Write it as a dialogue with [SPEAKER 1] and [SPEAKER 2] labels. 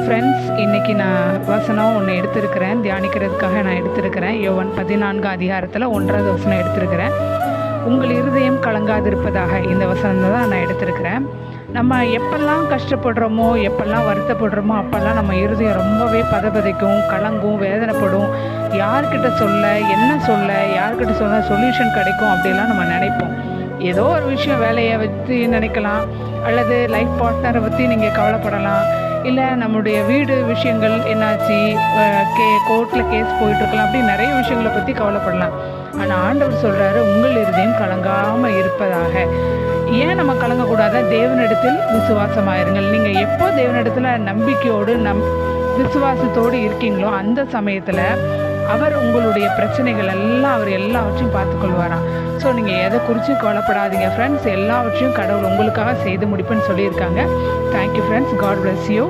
[SPEAKER 1] Friends, இன்றைக்கி நான் வசனம் ஒன்று எடுத்திருக்கிறேன், தியானிக்கிறதுக்காக நான் எடுத்திருக்கிறேன். யோவான் 14 அதிகாரத்தில் 1வது வசனம் எடுத்திருக்கிறேன். உங்கள் இருதயம் கலங்காதிருப்பதாக. இந்த வசனம் தான் நான் எடுத்திருக்கிறேன். நம்ம எப்பெல்லாம் கஷ்டப்படுறோமோ, எப்பெல்லாம் வருத்தப்படுறோமோ, அப்போல்லாம் நம்ம இருதயம் ரொம்பவே பதபதைக்கும், கலங்கும், வேதனைப்படும். யார்கிட்ட சொல்ல, என்ன சொல்ல, யார்கிட்ட சொல்ல சொல்யூஷன் கிடைக்கும் அப்படிலாம் நம்ம நினைப்போம். ஏதோ ஒரு விஷயம், வேலையை பற்றி நினைக்கலாம், அல்லது லைஃப் பார்ட்னரை பற்றி நீங்கள் கவலைப்படலாம், இல்லை நம்முடைய வீடு விஷயங்கள் என்னாச்சு, கோர்ட்டில் கேஸ் போயிட்டுருக்கலாம், அப்படி நிறைய விஷயங்களை பற்றி கவலைப்படலாம். ஆனால் ஆண்டவர் சொல்கிறாரு, உங்கள் இருதயம் கலங்காமல் இருப்பதாக. ஏன் நம்ம கலங்கக்கூடாத? தேவனிடத்தில் விசுவாசமாயிருங்கள். நீங்கள் எப்போ தேவனிடத்தில் நம்பிக்கையோடு விசுவாசத்தோடு இருக்கீங்களோ அந்த சமயத்தில் அவர் உங்களுடைய பிரச்சனைகள் எல்லாம் அவர் எல்லாவற்றையும் பார்த்துக்கொள்வாராம். ஸோ நீங்கள் எதை குறித்தும் கவலைப்படாதீங்க ஃப்ரெண்ட்ஸ். எல்லாவற்றையும் கடவுள் உங்களுக்காக செய்து முடிப்புன்னு சொல்லியிருக்காங்க. Thank you friends. God bless you.